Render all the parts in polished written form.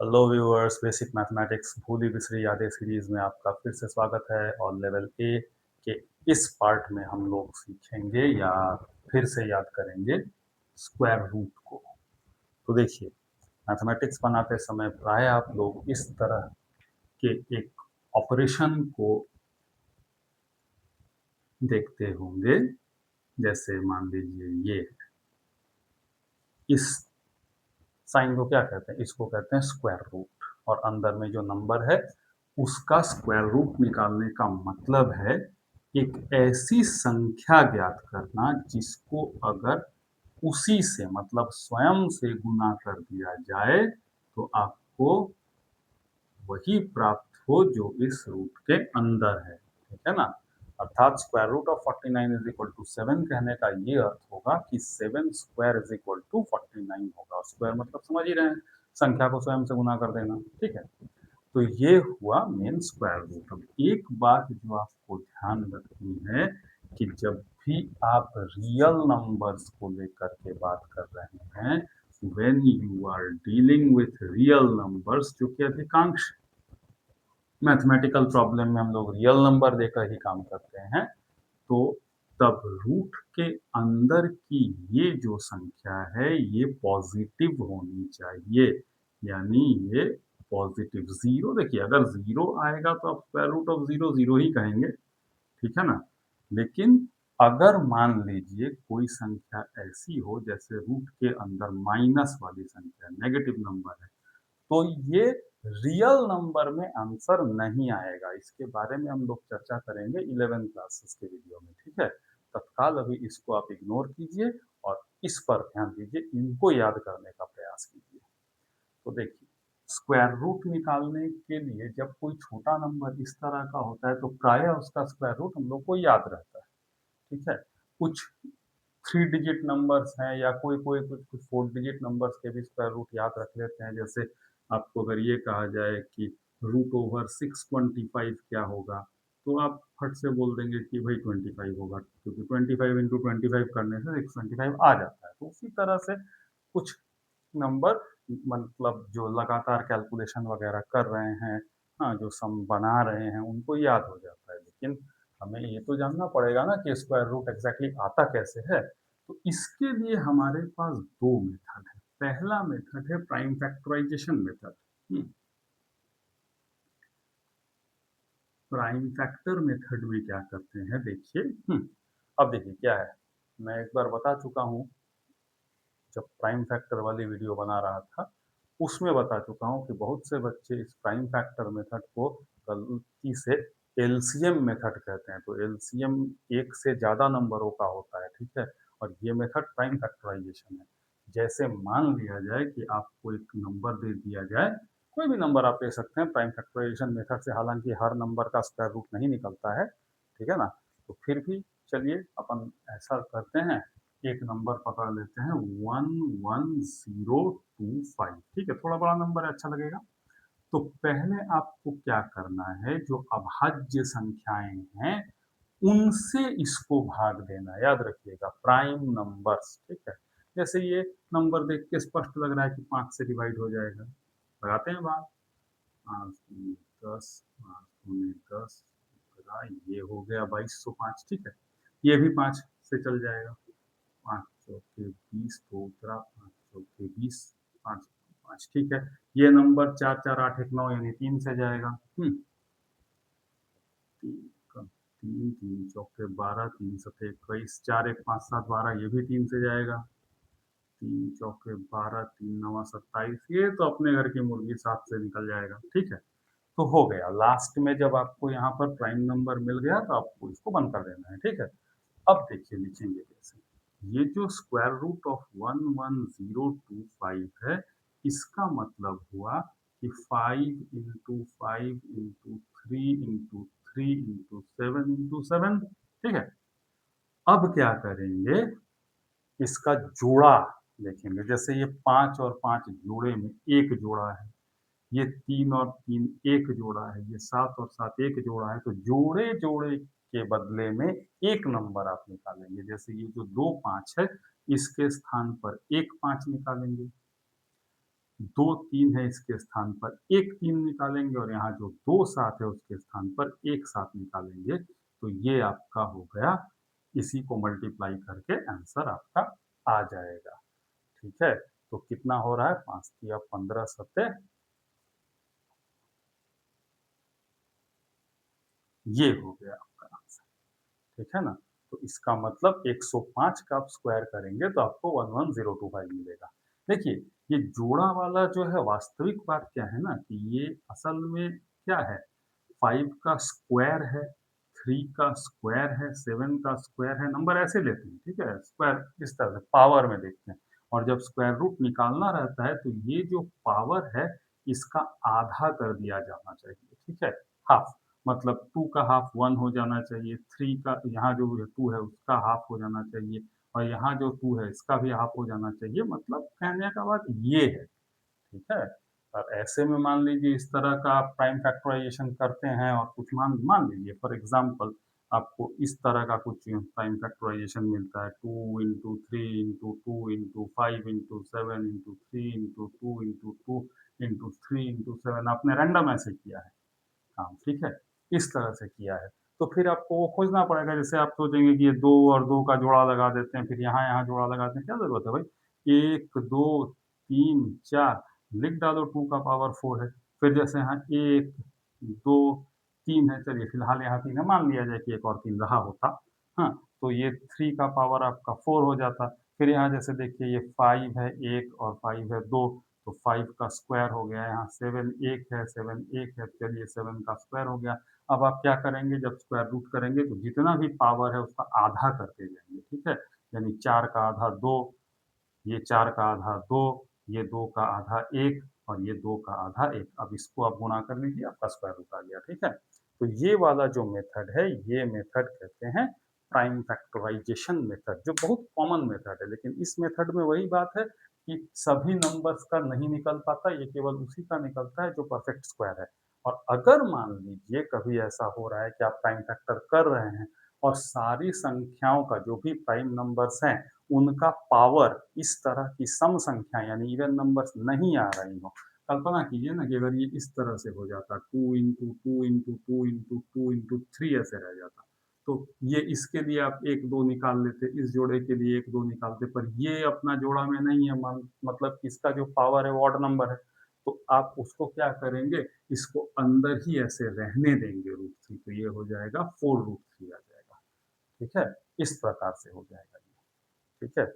Hello viewers, basic mathematics भूली बिसरी यादें सीरीज में आपका फिर से स्वागत है। और लेवल ए के इस पार्ट में हम लोग सीखेंगे या फिर से याद करेंगे स्क्वायर रूट को। तो देखिए, मैथमेटिक्स बनाते समय प्राय आप लोग इस तरह के एक ऑपरेशन को देखते होंगे। जैसे मान लीजिए ये इस साइन को क्या कहते हैं? इसको कहते हैं स्क्वायर रूट। और अंदर में जो नंबर है उसका स्क्वायर रूट निकालने का मतलब है एक ऐसी संख्या ज्ञात करना जिसको अगर उसी से मतलब स्वयं से गुना कर दिया जाए तो आपको वही प्राप्त हो जो इस रूट के अंदर है। ठीक है ना? अर्थात square root of 49 is equal to 7 कहने का ये अर्थ होगा कि 7 स्क्वायर इज इक्वल टू 49 होगा। स्क्वायर मतलब समझ ही रहे हैं, संख्या को स्वयं से गुना कर देना। ठीक है, तो ये हुआ मेन स्क्वायर रूट। अब एक बात जो आपको ध्यान रखनी है कि जब भी आप रियल नंबर्स को लेकर के बात कर रहे हैं, when you are dealing with real numbers, जो कि अधिकांश मैथमेटिकल प्रॉब्लम में हम लोग रियल नंबर देकर ही काम करते हैं, तो तब रूट के अंदर की ये जो संख्या है ये पॉजिटिव होनी चाहिए। यानी ये पॉजिटिव जीरो, देखिए अगर जीरो आएगा तो आप square root of zero zero ही कहेंगे। ठीक है ना? लेकिन अगर मान लीजिए कोई संख्या ऐसी हो जैसे रूट के अंदर माइनस वाली संख्या, नेगेटिव नंबर है, तो ये रियल नंबर में आंसर नहीं आएगा। इसके बारे में हम लोग चर्चा करेंगे 11 क्लासेस के वीडियो में। ठीक है, तत्काल अभी इसको आप इग्नोर कीजिए और इस पर ध्यान दीजिए, इनको याद करने का प्रयास कीजिए। तो देखिए, स्क्वायर रूट निकालने के लिए जब कोई छोटा नंबर इस तरह का होता है तो प्रायः उसका स्क्वायर रूट हम लोग को याद रहता है। ठीक है, कुछ 3 डिजिट नंबर्स हैं या कोई कोई कुछ कुछ 4 डिजिट नंबर्स के भी स्क्वायर रूट याद रख लेते हैं। जैसे आपको अगर ये कहा जाए कि रूट ओवर 625 क्या होगा, तो आप फट से बोल देंगे कि भाई 25 होगा, क्योंकि 25 इंटू 25 करने से 625 आ जाता है। तो उसी तरह से कुछ नंबर मतलब जो लगातार कैलकुलेशन वगैरह कर रहे हैं, हाँ, जो सम बना रहे हैं, उनको याद हो जाता है। लेकिन हमें ये तो जानना पड़ेगा ना कि स्क्वायर रूट एग्जैक्टली आता कैसे है। तो इसके लिए हमारे पास दो मेथड है। पहला मेथड है prime factorisation method. Prime factor method में क्या करते हैं, देखिए। अब देखिए क्या है, मैं एक बार बता चुका हूँ जब प्राइम फैक्टर वाली वीडियो बना रहा था, उसमें बता चुका हूँ कि बहुत से बच्चे इस प्राइम फैक्टर मेथड को गलती से एलसीएम मेथड कहते हैं। तो एलसीएम एक से ज़्यादा नंबरों का होता है। ठीक है, और ये मेथड प्राइम फैक्टराइजेशन है। जैसे मान लिया जाए कि आपको एक नंबर दे दिया जाए, कोई भी नंबर आप ले सकते हैं प्राइम फैक्टराइजेशन मेथड से, हालांकि हर नंबर का स्क्वायर रूट नहीं निकलता है। ठीक है ना? तो फिर भी चलिए अपन ऐसा करते हैं, एक नंबर पकड़ लेते हैं 11025। ठीक है, थोड़ा बड़ा नंबर है, अच्छा लगेगा। तो पहले आपको क्या करना है, जो अभाज्य संख्याएं हैं उनसे इसको भाग देना। याद रखिएगा, प्राइम नंबर्स। ठीक है, जैसे ये नंबर देख के स्पष्ट लग रहा है कि 5 से डिवाइड हो जाएगा। लगाते हैं बात। 5 दूनी 10, 5 दूनी 10, ये हो गया 2205। ठीक है, ये भी 5 से चल जाएगा। 5 चौके 20 तो उतरा, 5 चौके 20, 5 5। ठीक है, ये नंबर 4 4 8 1 9 यानी 3 से जाएगा। तीन, 3 चौके 12, 3 7 21, 4 1 5 7 12, ये भी 3 से जाएगा। 3 चौके 12, 3 9 27, ये तो अपने घर की मुर्गी 7 से निकल जाएगा। ठीक है, तो हो गया। लास्ट में जब आपको यहाँ पर प्राइम नंबर मिल गया तो आपको इसको बंद कर देना है। ठीक है, अब देखिए लिखेंगे कैसे। ये जो स्क्वायर रूट ऑफ 11025 है, इसका मतलब हुआ कि 5 into 5 into 3 into 3 into 7 into 7। ठीक है, अब क्या करेंगे, इसका जोड़ा देखेंगे। जैसे ये 5 और 5 जोड़े में एक जोड़ा है, ये 3 और 3 एक जोड़ा है, ये 7 और 7 एक जोड़ा है। तो जोड़े जोड़े के बदले में एक नंबर आप निकालेंगे। जैसे ये जो 2 5 है, इसके स्थान पर एक 5 निकालेंगे। 2 3 है इसके स्थान पर 1 3 निकालेंगे और यहाँ जो 2 7 है उसके स्थान पर 1 7 निकालेंगे, तो ये आपका हो गया, इसी को मल्टीप्लाई करके आंसर आपका आ जाएगा। ठीक है? तो कितना हो रहा है? 5 तिया 15 सत्ते ये हो गया आपका आंसर। ठीक है ना? तो इसका मतलब 105 का आप स्क्वायर करेंगे तो आपको 11025 मिलेगा। देखिए, ये जोड़ा वाला जो है वास्तविक बात क्या है ना कि ये असल में क्या है? 5 का स्क्वायर है, 3 का स्क्वायर है, 7 का स्क्वायर है, नंबर ऐसे लेते हैं, ठीक है? स्क्वायर इस तरह से पावर में देखते हैं और जब स्क्वायर रूट निकालना रहता है तो ये जो पावर है, इसका आधा कर दिया जाना चाहिए, ठीक है? हाफ मतलब 2 का हाफ 1 हो जाना चाहिए, 3 का यहाँ जो 2 है उसका हाफ हो जाना चाहिए और यहाँ जो 2 है इसका भी हाफ हो जाना चाहिए, मतलब कहने का बात ये है। ठीक है? और ऐसे में मान लीजिए इस तरह का आप प्राइम फैक्टराइजेशन करते हैं और कुछ मान मान लीजिए फॉर एग्जांपल आपको इस तरह का कुछ प्राइम फैक्टराइजेशन मिलता है 2 into 3 into 2 into 5 into 7 into 3 into 2 into 2 into 3 into 7 आपने रैंडम ऐसे किया है काम, ठीक है? इस तरह से किया है। तो फिर आपको वो खोजना पड़ेगा, जैसे आप सोचेंगे कि ये 2 और 2 का जोड़ा लगा देते हैं, फिर यहाँ-यहाँ जोड़ा लगाते हैं, क्या ज़रूरत है भाई? 1, 2, 3, 4 लिख डालो 2 का पावर 4 है। फिर जैसे यहाँ 1, 2, 3 है, चलिए फिलहाल यहाँ 3 है, मान लिया जाए कि एक और 3 रहा होता, हाँ? तो ये 3 का पावर आपका 4 हो जाता। फिर यहाँ जैसे देखिए ये 5 है 1 और 5 है 2 तो 5 का स्क्वायर हो गया, यहाँ 7 1 है 7 1 है, चलिए 7 का स्क्वायर हो गया। अब आप क्या करेंगे जब स्क्वायर रूट करेंगे तो जितना भी पावर है उसका आधा करते जाएंगे, ठीक है? यानी 4 का आधा 2, ये 4 का आधा 2, ये 2 का आधा 1 और ये 2 का आधा 1। अब इसको आप गुणा कर लीजिए, आपका स्क्वायर रूट आ गया, ठीक है? तो ये वाला जो मेथड है, ये मेथड कहते हैं प्राइम फैक्टराइजेशन मेथड, जो बहुत कॉमन मेथड है। लेकिन इस मेथड में वही बात है कि सभी नंबर्स का नहीं निकल पाता, ये केवल उसी का निकलता है जो परफेक्ट स्क्वायर है। और अगर मान लीजिए कभी ऐसा हो रहा है कि आप प्राइम फैक्टर कर रहे हैं और सारी संख्याओं का जो भी प्राइम नंबर्स हैं उनका पावर इस तरह की सम संख्या यानी इवन नंबर्स नहीं आ रही हो, कल्पना कीजिए ना कि अगर ये इस तरह से हो जाता 2 इंटू 2 इंटू 2 इंटू 2 इंटू 3 ऐसे रह जाता, तो ये इसके लिए आप 1 2 निकाल लेते, इस जोड़े के लिए 1 2 निकालते, पर ये अपना जोड़ा में नहीं है, मतलब इसका जो पावर है वो ऑड नंबर है, तो आप उसको क्या करेंगे, इसको अंदर ही ऐसे रहने देंगे रूट थ्री, तो ये हो जाएगा 4 रूट थ्री आ जाएगा। ठीक है? इस प्रकार से हो जाएगा ये। ठीक है?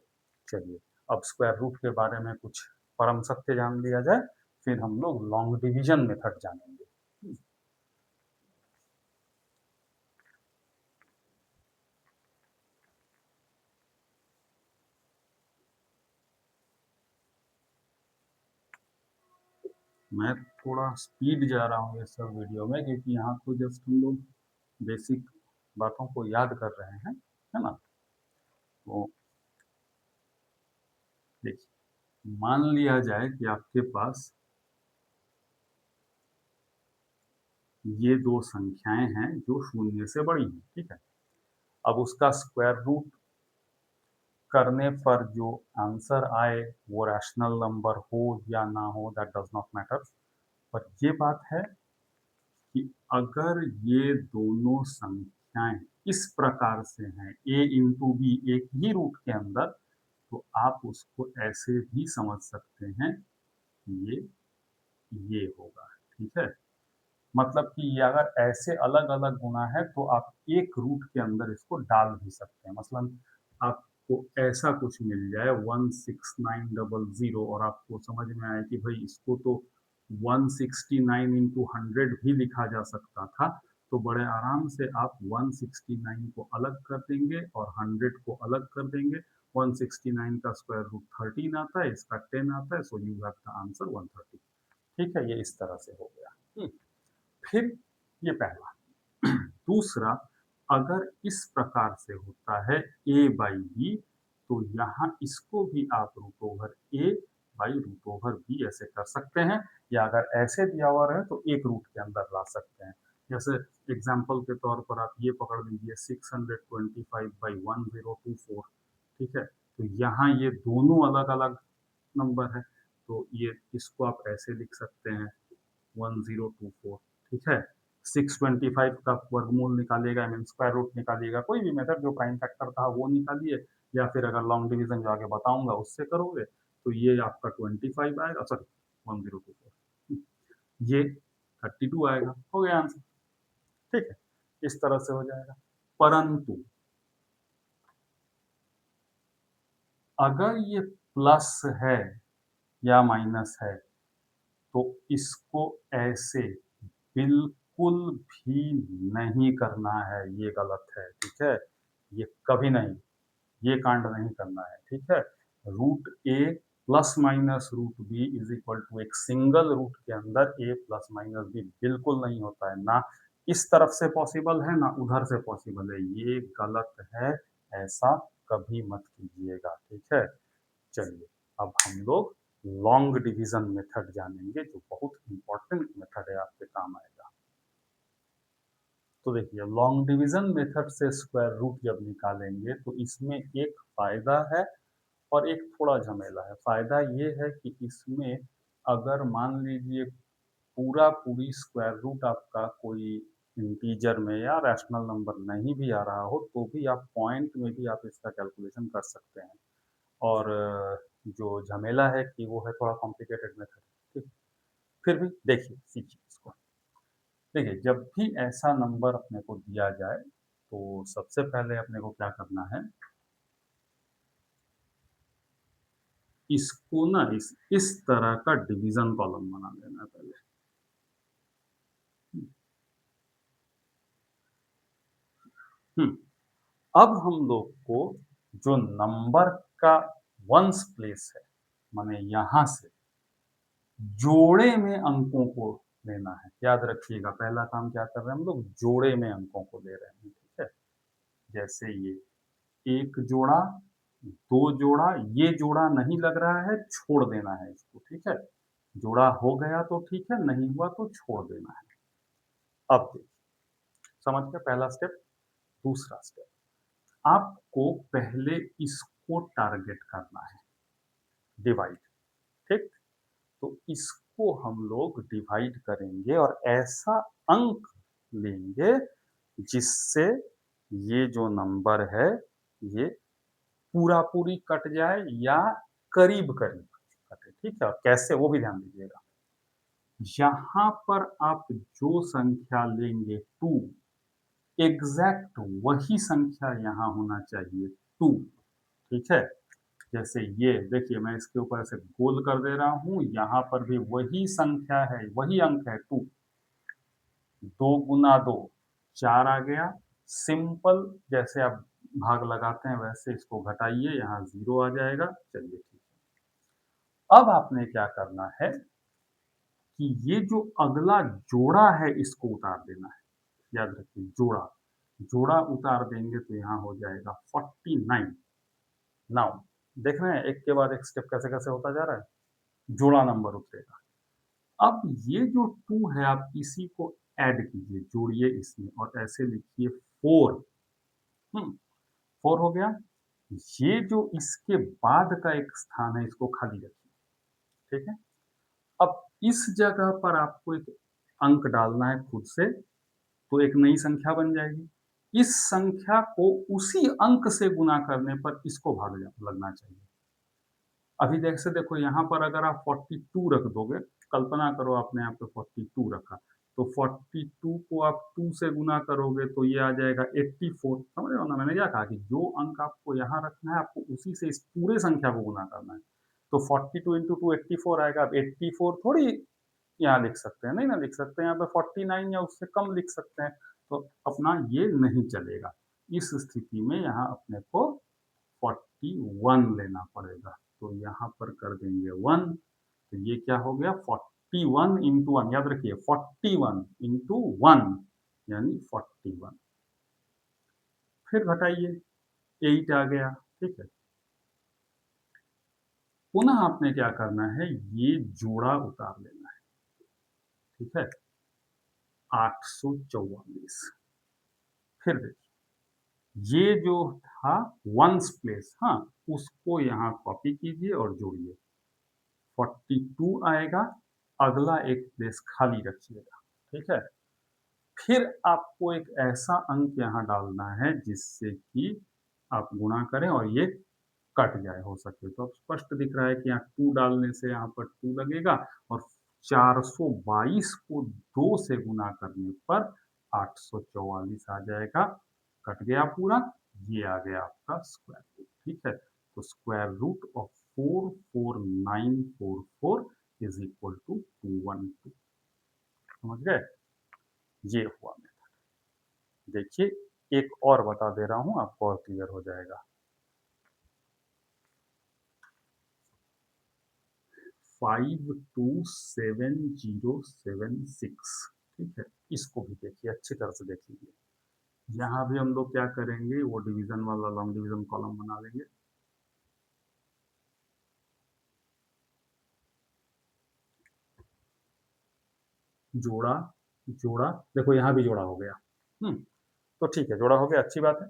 चलिए, अब स्क्वायर रूट के बारे में कुछ परम सत्य जान लिया जाए, फिर हम लोग लॉन्ग डिवीजन मेथड जानेंगे। मैं थोड़ा स्पीड जा रहा हूँ ये सब वीडियो में, क्योंकि यहाँ तो जस्ट हम लोग बेसिक बातों को याद कर रहे हैं, है ना? तो देखिए, मान लिया जाए कि आपके पास ये दो संख्याएं हैं जो शून्य से बड़ी हैं, ठीक है? अब उसका स्क्वायर रूट करने पर जो आंसर आए वो रैशनल नंबर हो या ना हो, दैट डज नॉट मैटर। पर ये बात है कि अगर ये दोनों संख्याएं इस प्रकार से हैं a इंटू बी एक ही रूट के अंदर, तो आप उसको ऐसे भी समझ सकते हैं कि ये होगा। ठीक है? मतलब कि ये अगर ऐसे अलग अलग गुना है तो आप एक रूट के अंदर इसको डाल भी सकते हैं। मसलन आपको ऐसा कुछ मिल जाए 16900 और आपको समझ में आए कि भाई इसको तो 169 इंटू 100 भी लिखा जा सकता था, तो बड़े आराम से आप 169 को अलग कर देंगे और 100 को अलग कर देंगे। 169 का स्क्वायर रूट 13 आता है, इसका 10 आता है, so you have the answer 130। ठीक है? ये इस तरह से हो गया। फिर ये पहला। दूसरा, अगर इस प्रकार से होता है a बाई बी, तो यहाँ इसको भी आप root over A by root over B ऐसे कर सकते हैं, या अगर ऐसे दिया हुआ रहे तो एक रूट के अंदर ला सकते हैं। जैसे एग्जाम्पल के तौर पर आप ये पकड़ लीजिए 625/1024। ठीक है? तो यहाँ ये दोनों अलग अलग नंबर है, तो ये इसको आप ऐसे लिख सकते हैं 1024, ठीक है। 625 का वर्गमूल निकालिएगा, आई मीन स्क्वायर रूट निकालिएगा, कोई भी मेथड जो प्राइम फैक्टर था वो निकालिए, या फिर अगर लॉन्ग डिवीजन जो आगे बताऊंगा उससे करोगे तो ये आपका 25 आएगा, सॉरी 1024, ये 32 आएगा, हो गया आंसर, ठीक है। इस तरह से हो जाएगा। परंतु अगर ये प्लस है या माइनस है तो इसको ऐसे बिल्कुल भी नहीं करना है, ये गलत है, ठीक है। ये कभी नहीं, ये कांड नहीं करना है, ठीक है। Root A plus minus root B is equal to एक सिंगल रूट के अंदर ए प्लस माइनस बी बिल्कुल नहीं होता है, ना इस तरफ से पॉसिबल है ना उधर से पॉसिबल है, ये गलत है, ऐसा कभी मत कीजिएगा, ठीक है। चलिए अब हम लोग लॉन्ग डिवीजन मेथड जानेंगे जो बहुत इंपॉर्टेंट मेथड है, आपके काम आएगा। तो देखिए लॉन्ग डिवीजन मेथड से स्क्वायर रूट जब निकालेंगे तो इसमें एक फायदा है और एक थोड़ा झमेला है। फायदा ये है कि इसमें अगर मान लीजिए पूरा पूरी स्क्वायर रूट आपका कोई इंटीजर में या रैशनल नंबर नहीं भी आ रहा हो तो भी आप पॉइंट में भी आप इसका कैलकुलेशन कर सकते हैं। और जो झमेला है कि वो है थोड़ा कॉम्प्लिकेटेड मेथड, ठीक। फिर भी देखिए सीखिए इसको। देखिए जब भी ऐसा नंबर अपने को दिया जाए तो सबसे पहले अपने को क्या करना है, इसको ना इस तरह का डिवीजन कॉलम बना लेना है पहले। हम्म, अब हम लोग को जो नंबर का वंस प्लेस है, माने यहां से जोड़े में अंकों को लेना है। याद रखिएगा पहला काम क्या कर रहे हैं हम लोग, जोड़े में अंकों को ले रहे हैं, ठीक है। जैसे ये एक जोड़ा, दो जोड़ा, ये जोड़ा नहीं लग रहा है, छोड़ देना है इसको, ठीक है। जोड़ा हो गया तो ठीक है, नहीं हुआ तो छोड़ देना है। अब देखिए समझ गए पहला स्टेप। दूसरा स्टेप, आपको पहले इसको टारगेट करना है, डिवाइड, ठीक। तो इसको हम लोग डिवाइड करेंगे और ऐसा अंक लेंगे जिससे ये जो नंबर है ये पूरा पूरी कट जाए या करीब करीब कटे, ठीक है। और कैसे वो भी ध्यान दीजिएगा, यहां पर आप जो संख्या लेंगे टू, एग्जैक्ट वही संख्या यहां होना चाहिए टू, ठीक है। जैसे ये देखिए मैं इसके ऊपर ऐसे गोल कर दे रहा हूं, यहां पर भी वही संख्या है, वही अंक है टू। दो गुना दो, चार आ गया। सिंपल जैसे आप भाग लगाते हैं वैसे इसको घटाइए, यहाँ जीरो आ जाएगा। चलिए ठीक है। अब आपने क्या करना है कि ये जो अगला जोड़ा है इसको उतार देना है। याद रखिए जोड़ा, जोड़ा उतार देंगे तो यहाँ हो जाएगा 49। नाउ देख रहे हैं एक के बाद एक स्टेप कैसे कैसे होता जा रहा है, जोड़ा नंबर उतरेगा। अब ये जो टू है आप इसी को ऐड कीजिए, जोड़िए इसमें और ऐसे लिखिए फोर। फोर हो गया। ये जो इसके बाद का एक स्थान है इसको खाली रखिए, ठीक है। अब इस जगह पर आपको एक अंक डालना है खुद से, तो एक नई संख्या बन जाएगी। इस संख्या को उसी अंक से गुना करने पर इसको भाग लगना चाहिए। अभी देख से देखो यहाँ पर अगर आप 42 रख दोगे, कल्पना करो आपने यहाँ पे 42 रखा, तो 42 को आप 2 से गुना करोगे तो ये आ जाएगा 84। समझ रहे हो ना मैंने क्या कहा कि जो अंक आपको यहाँ रखना है आपको उसी से इस पूरे संख्या को गुना करना है। तो 42 इंटू टू 84 आएगा। अब 84 थोड़ी यहाँ लिख सकते हैं, नहीं ना लिख सकते हैं, यहाँ पे 49 या उससे कम लिख सकते हैं, तो अपना ये नहीं चलेगा। इस स्थिति में यहाँ अपने को 41 लेना पड़ेगा, तो यहाँ पर कर देंगे 1, तो ये क्या हो गया 41 इंटू वन, याद रखिए 41 इंटू वन यानी 41। फिर घटाइए 8 आ गया, ठीक है। पुनः आपने क्या करना है, ये जोड़ा उतार लेना है, ठीक है। 844। फिर देखिए ये जो था वंस प्लेस, हाँ, उसको यहाँ कॉपी कीजिए और जोड़िए 42 आएगा, अगला एक प्लेस खाली रखिएगा, ठीक है? फिर आपको एक ऐसा अंक यहाँ डालना है जिससे कि आप गुणा करें और ये कट जाए हो सके तो। अब स्पष्ट दिख रहा है कि यहाँ 2 डालने से यहाँ पर 2 लगेगा और 422 को 2 से गुना करने पर 844 आ जाएगा। कट गया पूरा, ये आ गया आपका स्क्वायर रूट, ठीक है? तो square root of 44944 is equal to 212। समझ गए? ये हुआ। देखिए एक और बता दे रहा हूँ, आपको और क्लियर हो जाएगा। 527076, ठीक है? इसको भी देखिए, अच्छी तरह से देख लीजिए। यहाँ भी हम लोग क्या करेंगे, वो डिवीजन वाला लॉन्ग डिवीजन कॉलम बना लेंगे। जोड़ा, जोड़ा, देखो यहाँ भी जोड़ा हो गया। तो ठीक है, जोड़ा हो गया, अच्छी बात है।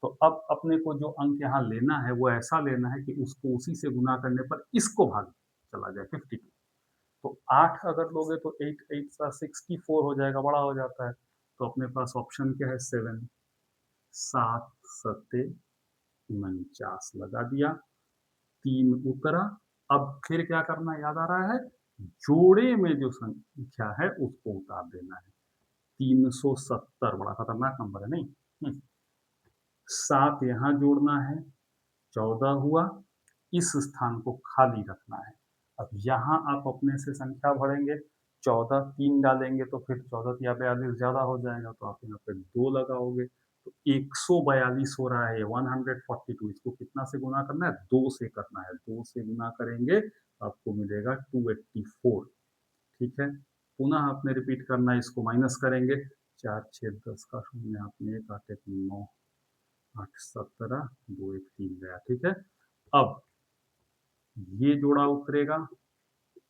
तो अब अपने को जो अंक यहाँ लेना है वो ऐसा लेना है कि उसको उसी से गुना करने पर इसको भाग चला जाए 52। तो 8 अगर लोगे तो 8 8 सा 64 हो जाएगा, बड़ा हो जाता है। तो अपने पास ऑप्शन क्या है, 7, 7 सत्ते 49 लगा दिया, 3 उतरा। अब फिर क्या करना याद आ रहा है, जोड़े में जो संख्या है उसको उतार देना है। 370 बड़ा खतरनाक नंबर है नहीं? 7 यहाँ जोड़ना है, 14 हुआ, इस स्थान को खाली रखना है। अब यहाँ आप अपने से संख्या भरेंगे, 14 3 डालेंगे तो फिर 14 या 42 ज़्यादा हो जाएगा, तो आप यहाँ पे 2 लगाओगे तो 142 हो रहा है, 142। इसको कितना से गुना करना है, 2 से करना है। 2 से गुना करेंगे तो आपको मिलेगा 284, ठीक है? पुनः आपने रिपीट करना है, इसको माइनस करेंगे, 4 6 10 का शून्य, आपने 1 8 1 9 8 17 2 1 3 गया, ठीक है? अब ये जोड़ा उतरेगा,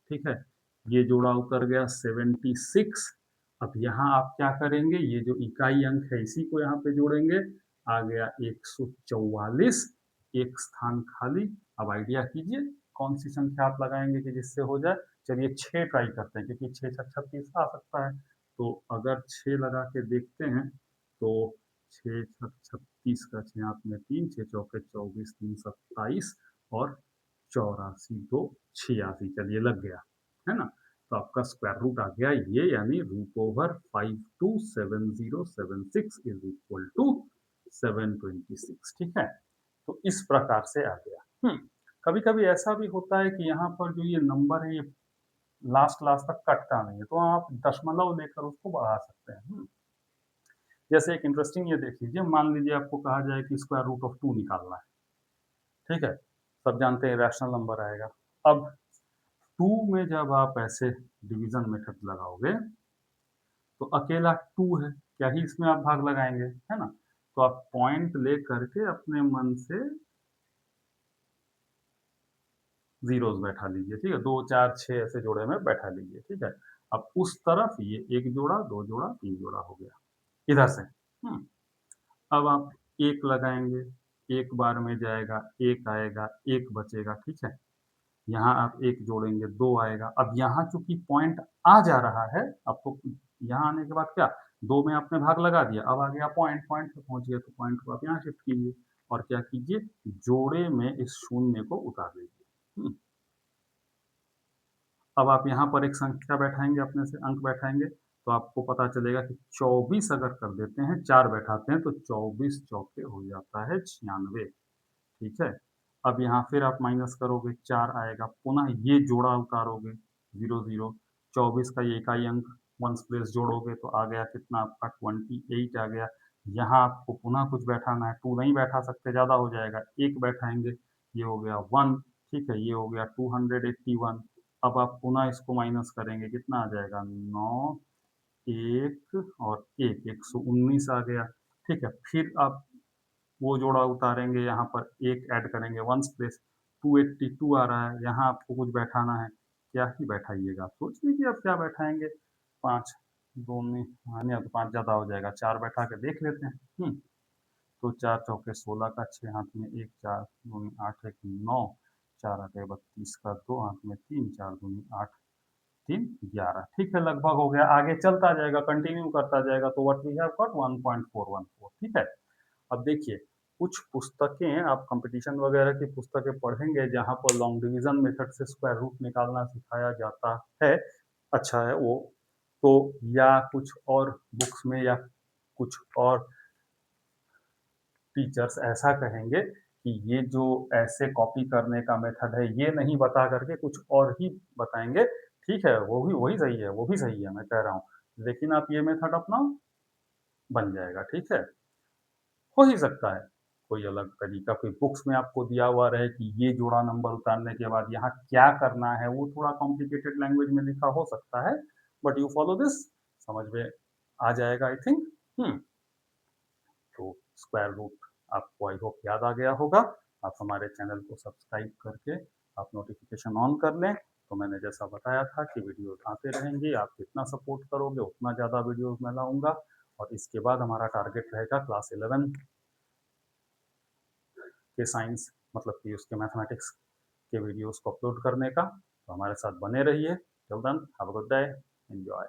ठीक है? ये जोड़ा उतर गया 76। अब यहाँ आप क्या करेंगे, ये जो इकाई अंक है इसी को यहाँ पे जोड़ेंगे, आ गया 144, एक स्थान खाली। अब आइडिया कीजिए कौन सी संख्या आप लगाएंगे कि जिससे हो जाए। चलिए 6 ट्राई करते हैं, क्योंकि 6 छक 36 आ सकता है। तो अगर 6 लगा के देखते हैं तो 6 छक 36 का 6 हाथ में 3, 6 चौके 24, 3 27 और 84 2 86, चलिए लग गया, है ना? तो आपका स्क्वायर रूट आ गया ये, यानी root over 527076 is equal to 726, ठीक है? तो इस प्रकार से आ गया। कभी कभी ऐसा भी होता है कि यहाँ पर जो ये नंबर है ये लास्ट लास्ट तक कटता नहीं है, तो आप दशमलव लेकर उसको बढ़ा सकते हैं। जैसे एक इंटरेस्टिंग ये देख लीजिए, मान लीजिए आपको कहा जाए कि स्क्वायर रूट ऑफ 2 निकालना है, ठीक है? सब जानते हैं रैशनल नंबर आएगा। अब 2 में जब आप ऐसे डिवीजन मेथड लगाओगे तो अकेला 2 है, क्या ही इसमें आप भाग लगाएंगे, है ना? तो आप पॉइंट ले करके अपने मन से जीरोस बैठा लीजिए, ठीक है? 2 4 6 ऐसे जोड़े में बैठा लीजिए, ठीक है? अब उस तरफ ये एक जोड़ा, दो जोड़ा, तीन जोड़ा हो गया इधर से। अब आप एक लगाएंगे, एक बार में जाएगा, एक आएगा, एक बचेगा, ठीक है? यहाँ आप एक जोड़ेंगे, दो आएगा। अब यहाँ चूंकि पॉइंट आ जा रहा है, आपको यहाँ आने के बाद क्या, दो में आपने भाग लगा दिया, अब आ गया पॉइंट, पॉइंट पे पहुंच गया, तो पॉइंट को आप यहाँ शिफ्ट कीजिए और क्या कीजिए, जोड़े में इस शून्य को उतार लीजिए। अब आप यहाँ पर एक संख्या बैठाएंगे, अपने से अंक बैठाएंगे, तो आपको पता चलेगा कि 24 अगर कर देते हैं, 4 बैठाते हैं, तो 24 चौके हो जाता है 96, ठीक है? अब यहाँ फिर आप माइनस करोगे, 4 आएगा, पुनः ये जोड़ा उतारोगे, 0 0, 24 का ये इकाई अंक वंस प्लेस जोड़ोगे तो आ गया कितना आपका 28 आ गया। यहाँ आपको पुनः कुछ बैठाना है, 2 नहीं बैठा सकते, ज़्यादा हो जाएगा, एक बैठाएंगे, ये हो गया 1, ठीक है? ये हो गया 281। अब आप पुनः इसको माइनस करेंगे, कितना आ जाएगा, 9 1 और 1 119 आ गया, ठीक है? फिर आप वो जोड़ा उतारेंगे, यहाँ पर एक ऐड करेंगे वंस प्लेस, 282 आ रहा है, यहाँ आपको कुछ बैठाना है, क्या ही बैठाइएगा, सोच लीजिए आप क्या बैठाएंगे। 5 दो में, हाँ नहीं तो 5 ज़्यादा हो जाएगा, 4 बैठा के देख लेते हैं। तो 4 चौके 16 का, 6 हाथ में 1 4 2 8 1 9, 4 आ गए 32 का 2 हाथ में 3, 4 दूनी 8, 3 11। ठीक है, लगभग हो गया, आगे चलता जाएगा, कंटिन्यू करता जाएगा, तो व्हाट वी हैव गॉट 1.414। ठीक है। अब देखिए, कुछ पुस्तकें आप कंपटीशन वगैरह की पुस्तकें पढ़ेंगे जहाँ पर लॉन्ग डिवीजन मेथड से स्क्वायर रूट निकालना सिखाया जाता है, अच्छा है वो। तो या कुछ और बुक्स में या कुछ और टीचर्स ऐसा कहेंगे कि ये जो ऐसे कॉपी करने का मेथड है, ये नहीं बता करके कुछ और ही बताएंगे। ठीक है, वो भी वही सही है, वो भी सही है, मैं कह रहा हूँ, लेकिन आप ये मेथड अपनाओ, बन जाएगा। ठीक है, हो ही सकता है कोई अलग तरीका, कोई बुक्स में आपको दिया हुआ रहे कि ये जोड़ा नंबर उतारने के बाद यहाँ क्या करना है, वो थोड़ा कॉम्प्लिकेटेड लैंग्वेज में लिखा हो सकता है, बट यू फॉलो दिस, समझ में आ जाएगा आई थिंक। तो स्क्वायर रूट आपको आई होप याद आ गया होगा। आप हमारे चैनल को सब्सक्राइब करके आप नोटिफिकेशन ऑन कर लें। तो मैंने जैसा बताया था कि वीडियोस आते रहेंगे, आप जितना सपोर्ट करोगे उतना ज़्यादा वीडियोस मैं लाऊंगा। और इसके बाद हमारा टारगेट रहेगा क्लास 11 के साइंस, मतलब कि उसके मैथमेटिक्स के वीडियोस को अपलोड करने का। तो हमारे साथ बने रहिए। Till then have a good day, enjoy.